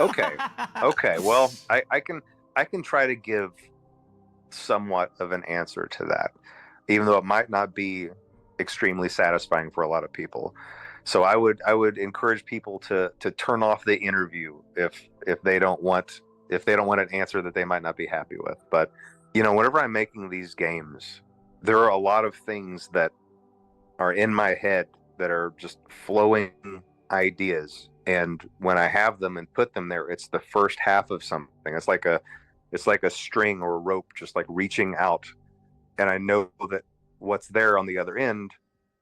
Okay. Okay. Well, I can try to give somewhat of an answer to that, even though it might not be extremely satisfying for a lot of people. So I would encourage people to turn off the interview if they don't want an answer that they might not be happy with. But whenever I'm making these games, there are a lot of things that are in my head that are just flowing ideas. And when I have them and put them there, it's the first half of something. It's like a string or a rope just like reaching out. And I know that what's there on the other end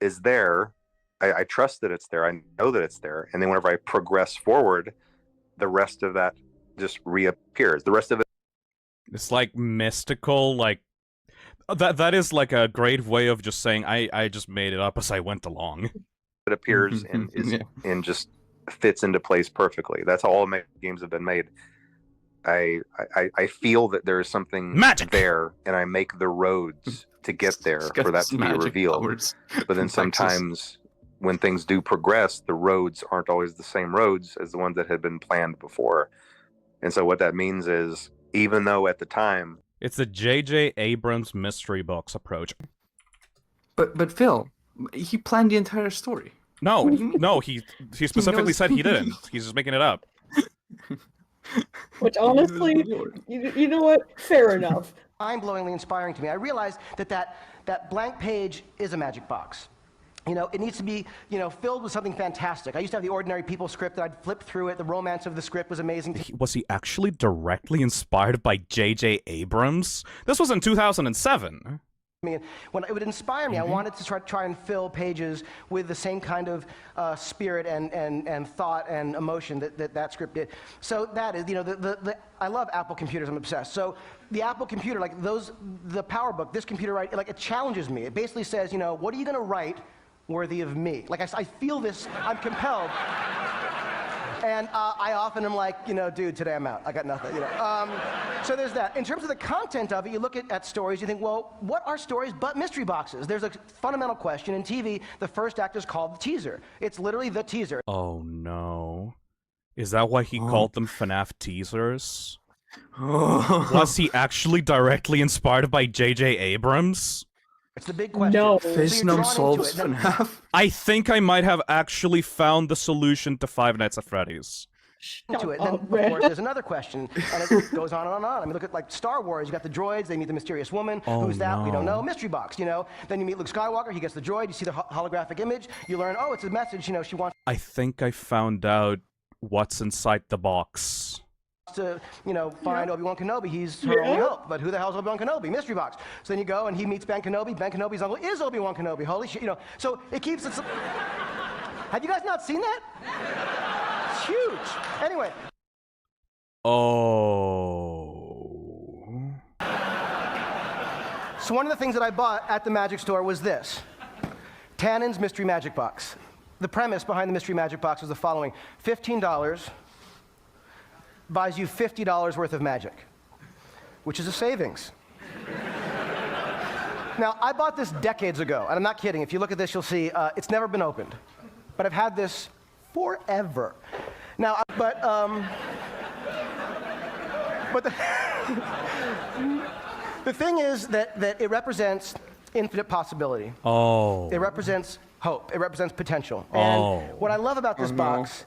is there. I trust that it's there. I know that it's there. And then whenever I progress forward, the rest of that just reappears. The rest of it. It's like mystical, like that is like a great way of just saying I just made it up as I went along. It appears and is and just fits into place perfectly. That's how all my games have been made. I feel that there is something magic there, and I make the roads to get there for that to be revealed. But then sometimes when things do progress, the roads aren't always the same roads as the ones that had been planned before. And so what that means is, even though at the time... It's the J.J. Abrams mystery box approach. But Phil, he planned the entire story. No, he specifically said he didn't. He's just making it up. Which honestly, you know what? Fair enough. Mind-blowingly inspiring to me. I realized that blank page is a magic box. It needs to be, filled with something fantastic. I used to have the Ordinary People script that I'd flip through it. The romance of the script was amazing. Was he actually directly inspired by J.J. Abrams? This was in 2007. When it would inspire me, I wanted to try and fill pages with the same kind of spirit and thought and emotion that script did. So that is, I love Apple computers. I'm obsessed. So the Apple computer, like the PowerBook, this computer, right? Like it challenges me. It basically says, what are you going to write worthy of me? Like I feel this. I'm compelled. And I often am like, dude, today I'm out. I got nothing, So there's that. In terms of the content of it, you look at stories, you think, well, what are stories but mystery boxes? There's a fundamental question. In TV, the first act is called the teaser. It's literally the teaser. Oh, no. Is that why he called them FNAF teasers? Was he actually directly inspired by J.J. Abrams? It's the big question. No. Fishnum solves FNAF? I think I might have actually found the solution to Five Nights at Freddy's. To it. Then, of course, there's another question, and it goes on and on. I mean, look at like Star Wars. You got the droids. They meet the mysterious woman. Who's that? No. We don't know. Mystery box. Then you meet Luke Skywalker. He gets the droid. You see the holographic image. You learn, oh, it's a message. She wants. I think I found out what's inside the box. To find Obi-Wan Kenobi. He's her only hope. But who the hell's Obi-Wan Kenobi? Mystery box. So then you go and he meets Ben Kenobi. Ben Kenobi's uncle is Obi-Wan Kenobi. Holy shit! So it keeps it. Have you guys not seen that? It's huge. Anyway. Oh. So one of the things that I bought at the magic store was this. Tannen's Mystery Magic Box. The premise behind the Mystery Magic Box was the following. $15 buys you $50 worth of magic, which is a savings. Now, I bought this decades ago, and I'm not kidding. If you look at this, you'll see it's never been opened. But I've had this forever. Now, but the thing is that it represents infinite possibility. Oh. It represents hope. It represents potential. And what I love about this box,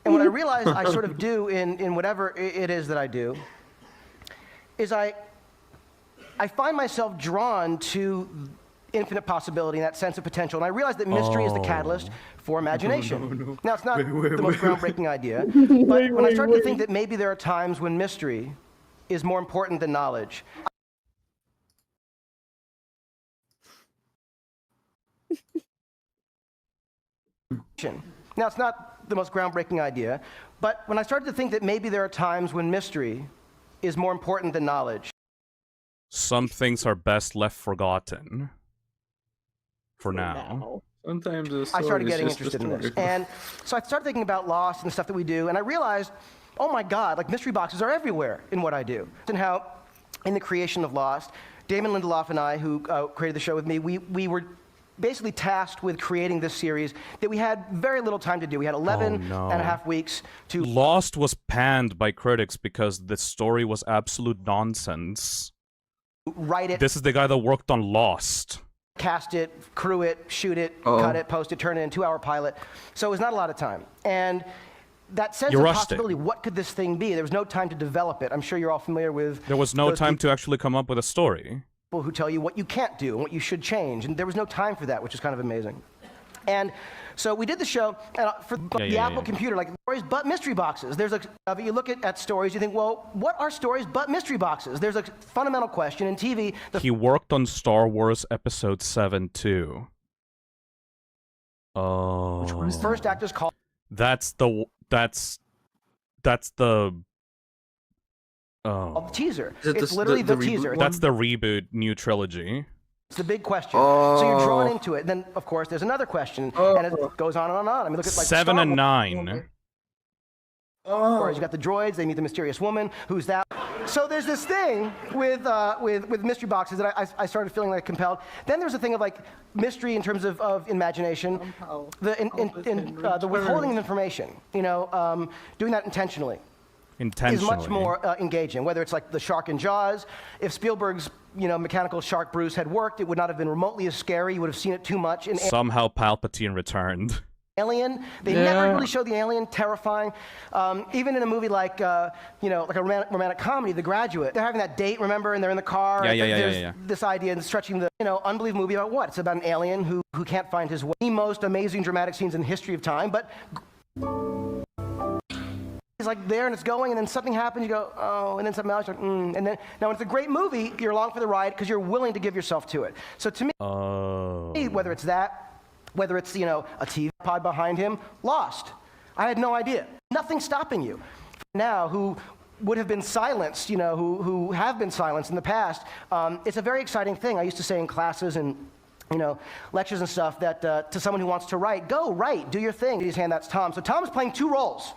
and what I realize I sort of do in whatever it is that I do, is I find myself drawn to infinite possibility and that sense of potential. And I realize that mystery is the catalyst for imagination. No. Now, it's not the most groundbreaking idea, but when I start to think that maybe there are times when mystery is more important than knowledge. Now, it's not the most groundbreaking idea, but when I started to think that maybe there are times when mystery is more important than knowledge. Some things are best left forgotten. For now. Sometimes I started getting interested in this. And so I started thinking about Lost and the stuff that we do, and I realized, oh my God, like mystery boxes are everywhere in what I do. And how, in the creation of Lost, Damon Lindelof and I, who created the show with me, we were basically tasked with creating this series that we had very little time to do. We had 11 and a half weeks to... Lost was panned by critics because the story was absolute nonsense. Write it. This is the guy that worked on Lost. Cast it, crew it, shoot it, cut it, post it, turn it in, 2-hour pilot. So it was not a lot of time. And that sense of possibility, what could this thing be? There was no time to develop it. I'm sure you're all familiar with... There was no time to actually come up with a story. People who tell you what you can't do and what you should change. And there was no time for that, which is kind of amazing. And so we did the show, and for the Apple computer, like stories but mystery boxes. There's you look at stories, you think, well, what are stories but mystery boxes? There's a fundamental question in TV. He worked on Star Wars Episode 7 too. Oh. Which was first actor's call. That's the The teaser. It's literally the teaser. That's the reboot new trilogy. It's the big question. So you're drawn into it. Then, of course, there's another question, and it goes on and on and on. I mean, look at like 7 and 9. Whereas you got the droids, they meet the mysterious woman. Who's that? So there's this thing with mystery boxes that I started feeling like compelled. Then there's a thing of like mystery in terms of imagination, the withholding of information. You know, doing that intentionally. Is much more engaging. Whether it's like the shark in Jaws, if Spielberg's mechanical shark Bruce had worked, it would not have been remotely as scary. You would have seen it too much. Somehow Palpatine returned. Alien, they never really show the alien terrifying. Even in a movie like like a romantic comedy, The Graduate, they're having that date, remember, and they're in the car. Yeah. This idea and stretching the unbelievable movie about what? It's about an alien who can't find his way. The most amazing dramatic scenes in the history of time, but. It's like there and it's going, and then something happens, you go, oh, and then something else, like, and then, now it's a great movie, you're along for the ride because you're willing to give yourself to it. So to me, whether it's that, whether it's, a TV pod behind him, Lost. I had no idea. Nothing stopping you. Now, who would have been silenced, who have been silenced in the past, it's a very exciting thing. I used to say in classes and lectures and stuff that to someone who wants to write, go write, do your thing. His hand, that's Tom. So Tom's playing 2 roles.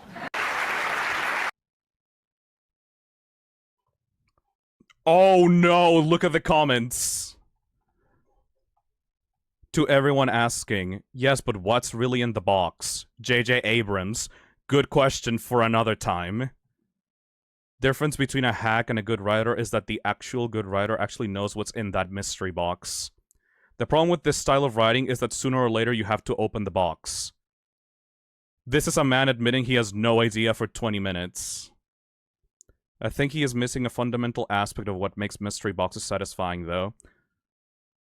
Oh no, look at the comments. To everyone asking, yes, but what's really in the box? J.J. Abrams, good question for another time. Difference between a hack and a good writer is that the actual good writer actually knows what's in that mystery box. The problem with this style of writing is that sooner or later you have to open the box. This is a man admitting he has no idea for 20 minutes. I think he is missing a fundamental aspect of what makes mystery boxes satisfying, though.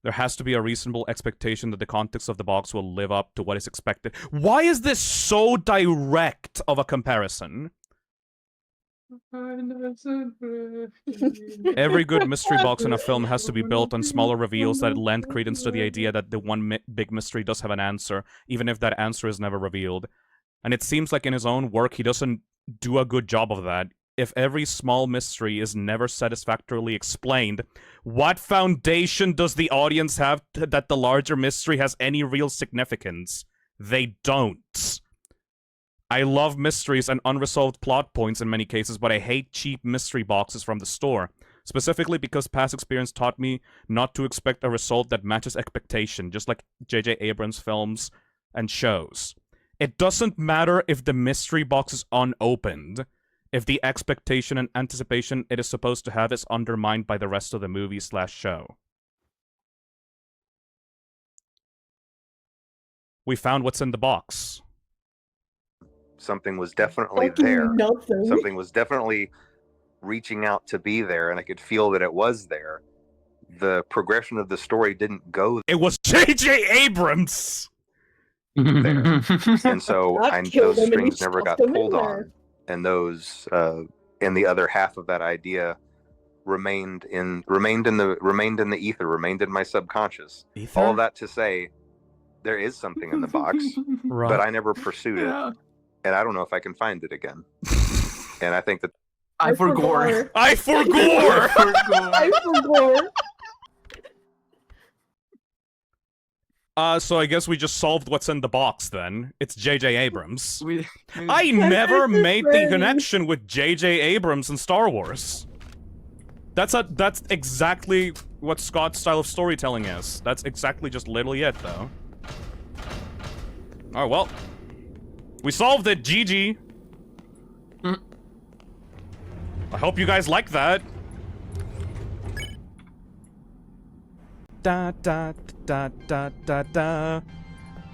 There has to be a reasonable expectation that the context of the box will live up to what is expected. Why is this so direct of a comparison? Every good mystery box in a film has to be built on smaller reveals that lend credence to the idea that the one big mystery does have an answer, even if that answer is never revealed. And it seems like in his own work, he doesn't do a good job of that. If every small mystery is never satisfactorily explained, what foundation does the audience have that the larger mystery has any real significance? They don't. I love mysteries and unresolved plot points in many cases, but I hate cheap mystery boxes from the store. Specifically because past experience taught me not to expect a result that matches expectation, just like J.J. Abrams' films and shows. It doesn't matter if the mystery box is unopened, if the expectation and anticipation it is supposed to have is undermined by the rest of the movie/show. We found what's in the box. Something was definitely there. Something was definitely reaching out to be there, and I could feel that it was there. The progression of the story didn't go there. It was J.J. Abrams! There. And so those strings never got pulled on. And those in the other half of that idea remained in the ether, remained in my subconscious. Ether? All of that to say, there is something in the box, Right. but I never pursued it, and I don't know if I can find it again. And I think that I forgot. I forgot! I forgot. So I guess we just solved what's in the box then. It's J.J. Abrams. I never made the connection with J.J. Abrams and Star Wars. That's exactly what Scott's style of storytelling is. That's exactly just literally it, though. Alright, well. We solved it, GG. I hope you guys like that. Da da da da da da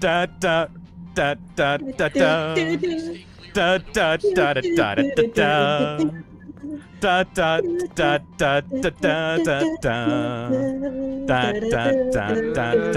da da da da da da da da da da da da da. Da da da da da da da da da da da da.